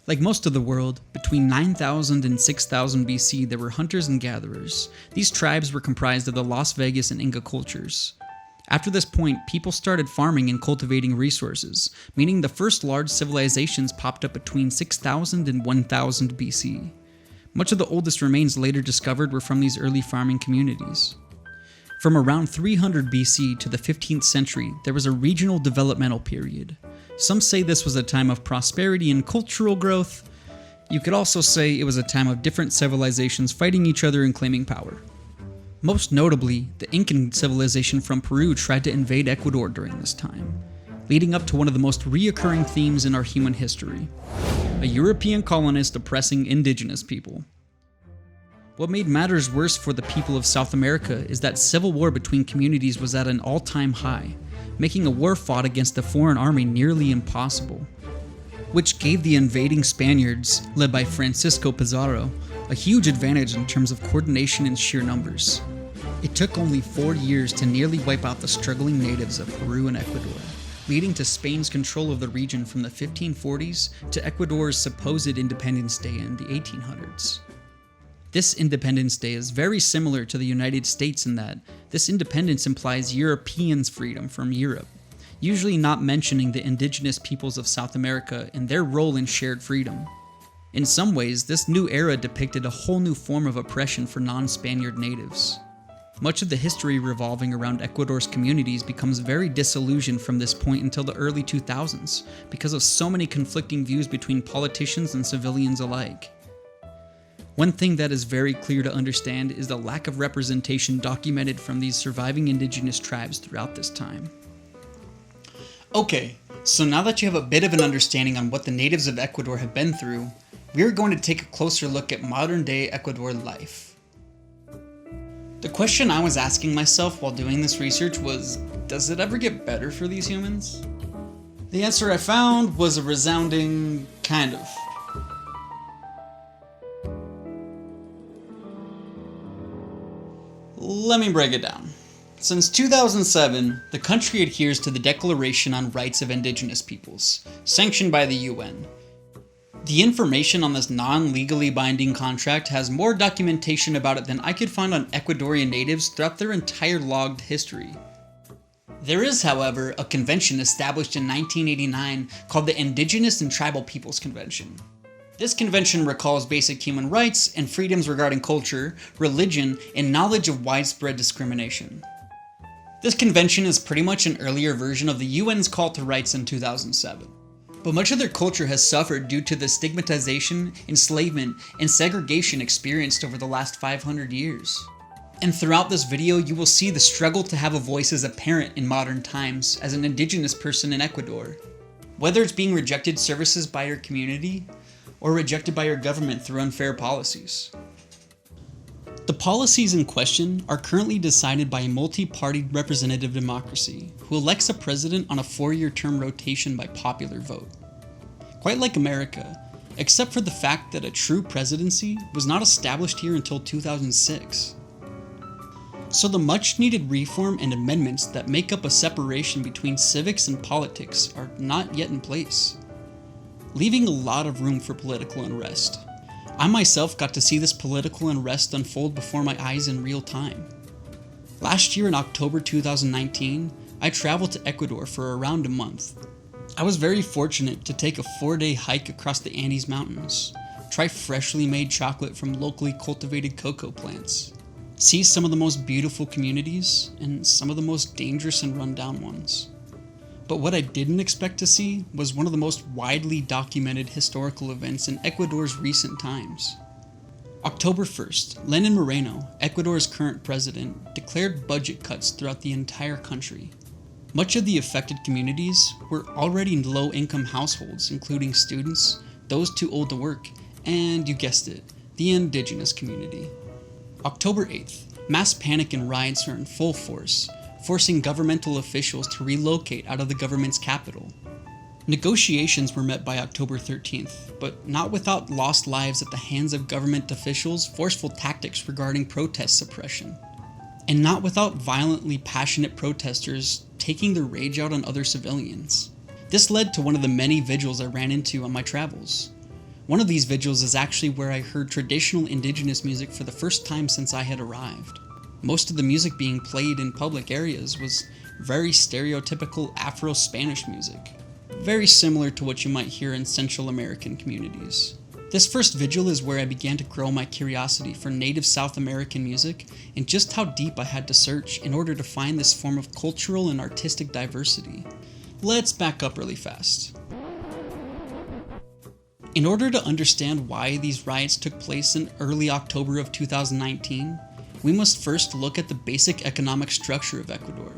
Like most of the world, between 9000 and 6000 BC there were hunters and gatherers. These tribes were comprised of the Las Vegas and Inca cultures. After this point, people started farming and cultivating resources, meaning the first large civilizations popped up between 6000 and 1000 BC. Much of the oldest remains later discovered were from these early farming communities. From around 300 BC to the 15th century, there was a regional developmental period. Some say this was a time of prosperity and cultural growth. You could also say it was a time of different civilizations fighting each other and claiming power. Most notably, the Incan civilization from Peru tried to invade Ecuador during this time, leading up to one of the most reoccurring themes in our human history: a European colonist oppressing indigenous people. What made matters worse for the people of South America is that civil war between communities was at an all-time high, making a war fought against a foreign army nearly impossible, which gave the invading Spaniards, led by Francisco Pizarro, a huge advantage in terms of coordination and sheer numbers. It took only 4 years to nearly wipe out the struggling natives of Peru and Ecuador, leading to Spain's control of the region from the 1540s to Ecuador's supposed Independence Day in the 1800s. This Independence Day is very similar to the United States in that this independence implies Europeans' freedom from Europe, usually not mentioning the indigenous peoples of South America and their role in shared freedom. In some ways, this new era depicted a whole new form of oppression for non-Spaniard natives. Much of the history revolving around Ecuador's communities becomes very disillusioned from this point until the early 2000s because of so many conflicting views between politicians and civilians alike. One thing that is very clear to understand is the lack of representation documented from these surviving indigenous tribes throughout this time. Okay, so now that you have a bit of an understanding on what the natives of Ecuador have been through, we are going to take a closer look at modern day Ecuador life. The question I was asking myself while doing this research was, does it ever get better for these humans? The answer I found was a resounding kind of. Let me break it down. Since 2007, the country adheres to the Declaration on Rights of Indigenous Peoples, sanctioned by the UN. The information on this non-legally binding contract has more documentation about it than I could find on Ecuadorian natives throughout their entire logged history. There is, however, a convention established in 1989 called the Indigenous and Tribal Peoples Convention. This convention recalls basic human rights and freedoms regarding culture, religion, and knowledge of widespread discrimination. This convention is pretty much an earlier version of the UN's Call to Rights in 2007. But much of their culture has suffered due to the stigmatization, enslavement, and segregation experienced over the last 500 years. And throughout this video, you will see the struggle to have a voice is apparent in modern times as an indigenous person in Ecuador. Whether it's being rejected services by your community, or rejected by your government through unfair policies. The policies in question are currently decided by a multi-party representative democracy who elects a president on a 4-year term rotation by popular vote. Quite like America, except for the fact that a true presidency was not established here until 2006. So the much needed reform and amendments that make up a separation between civics and politics are not yet in place, leaving a lot of room for political unrest. I myself got to see this political unrest unfold before my eyes in real time. Last year in October 2019, I traveled to Ecuador for around a month. I was very fortunate to take a 4-day hike across the Andes Mountains, try freshly made chocolate from locally cultivated cocoa plants, see some of the most beautiful communities and some of the most dangerous and rundown ones. But what I didn't expect to see was one of the most widely documented historical events in Ecuador's recent times. October 1st, Lenin Moreno, Ecuador's current president, declared budget cuts throughout the entire country. Much of the affected communities were already in low-income households, including students, those too old to work, and, you guessed it, the indigenous community. October 8th, mass panic and riots are in full force, forcing governmental officials to relocate out of the government's capital. Negotiations were met by October 13th, but not without lost lives at the hands of government officials' forceful tactics regarding protest suppression, and not without violently passionate protesters taking their rage out on other civilians. This led to one of the many vigils I ran into on my travels. One of these vigils is actually where I heard traditional indigenous music for the first time since I had arrived. Most of the music being played in public areas was very stereotypical Afro-Spanish music, very similar to what you might hear in Central American communities. This first vigil is where I began to grow my curiosity for native South American music and just how deep I had to search in order to find this form of cultural and artistic diversity. Let's back up really fast. In order to understand why these riots took place in early October of 2019, we must first look at the basic economic structure of Ecuador.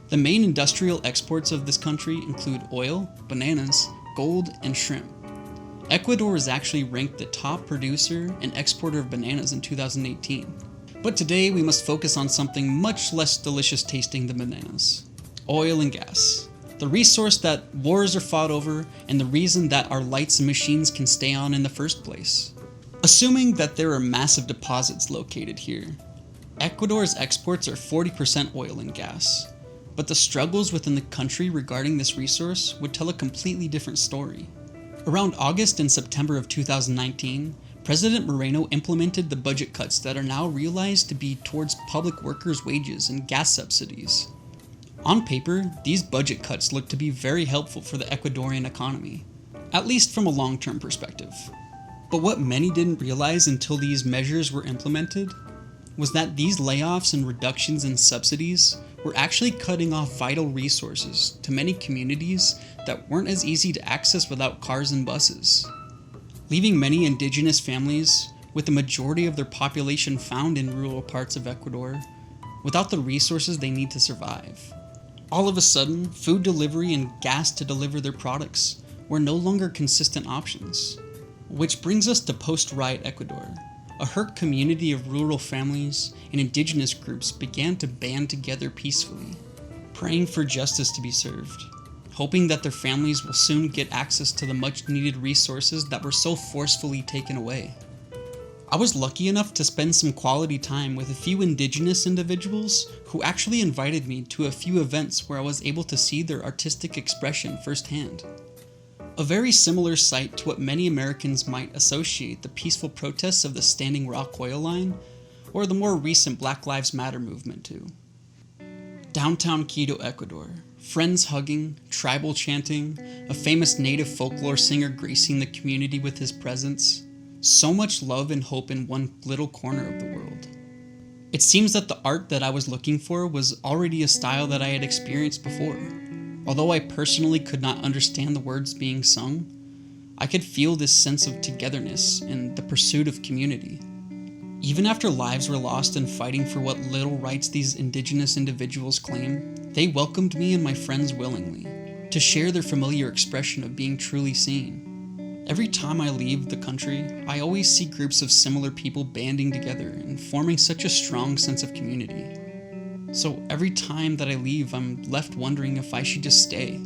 The main industrial exports of this country include oil, bananas, gold, and shrimp. Ecuador is actually ranked the top producer and exporter of bananas in 2018. But today we must focus on something much less delicious tasting than bananas: oil and gas. The resource that wars are fought over and the reason that our lights and machines can stay on in the first place. Assuming that there are massive deposits located here, Ecuador's exports are 40% oil and gas. But the struggles within the country regarding this resource would tell a completely different story. Around August and September of 2019, President Moreno implemented the budget cuts that are now realized to be towards public workers' wages and gas subsidies. On paper, these budget cuts look to be very helpful for the Ecuadorian economy, at least from a long-term perspective. But what many didn't realize until these measures were implemented was that these layoffs and reductions in subsidies were actually cutting off vital resources to many communities that weren't as easy to access without cars and buses, leaving many indigenous families, with the majority of their population found in rural parts of Ecuador, without the resources they need to survive. All of a sudden, food delivery and gas to deliver their products were no longer consistent options. Which brings us to post-riot Ecuador. A hurt community of rural families and indigenous groups began to band together peacefully, praying for justice to be served, hoping that their families will soon get access to the much-needed resources that were so forcefully taken away. I was lucky enough to spend some quality time with a few indigenous individuals who actually invited me to a few events where I was able to see their artistic expression firsthand. A very similar sight to what many Americans might associate the peaceful protests of the Standing Rock oil line or the more recent Black Lives Matter movement to. Downtown Quito, Ecuador, friends hugging, tribal chanting, a famous native folklore singer gracing the community with his presence. So much love and hope in one little corner of the world. It seems that the art that I was looking for was already a style that I had experienced before. Although I personally could not understand the words being sung, I could feel this sense of togetherness and the pursuit of community. Even after lives were lost in fighting for what little rights these indigenous individuals claim, they welcomed me and my friends willingly, to share their familiar expression of being truly seen. Every time I leave the country, I always see groups of similar people banding together and forming such a strong sense of community. So every time that I leave, I'm left wondering if I should just stay,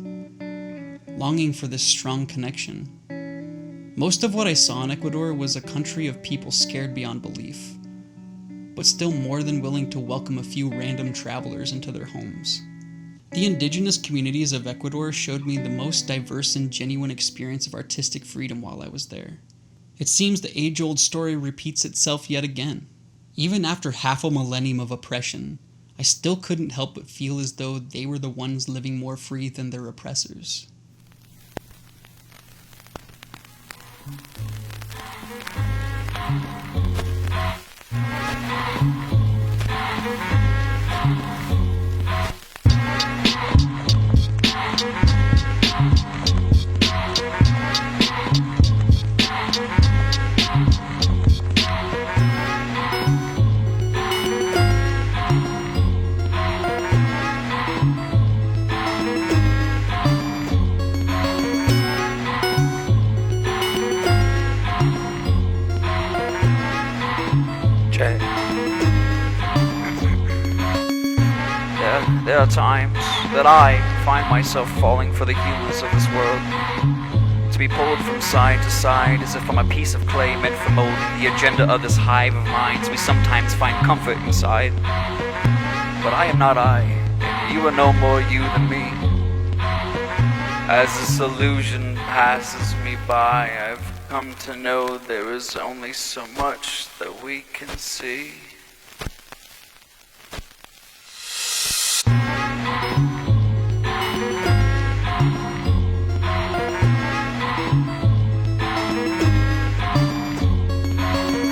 longing for this strong connection. Most of what I saw in Ecuador was a country of people scared beyond belief, but still more than willing to welcome a few random travelers into their homes. The indigenous communities of Ecuador showed me the most diverse and genuine experience of artistic freedom while I was there. It seems the age-old story repeats itself yet again. Even after half a millennium of oppression, I still couldn't help but feel as though they were the ones living more free than their oppressors. There are times that I find myself falling for the humors of this world, to be pulled from side to side as if I'm a piece of clay meant for molding the agenda of this hive of minds we sometimes find comfort inside. But I am not I, and you are no more you than me. As this illusion passes me by, I've come to know there is only so much that we can see.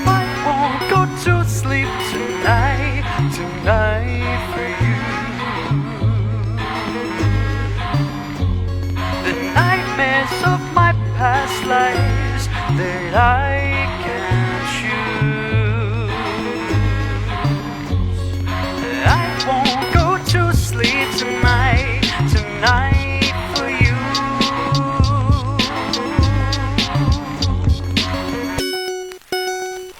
I won't go to sleep tonight for you. The nightmares of my past lives that I can choose. I won't go to sleep tonight for you.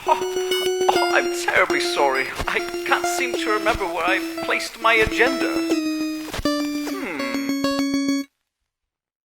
Oh, I'm terribly sorry. I can't seem to remember where I placed my agenda.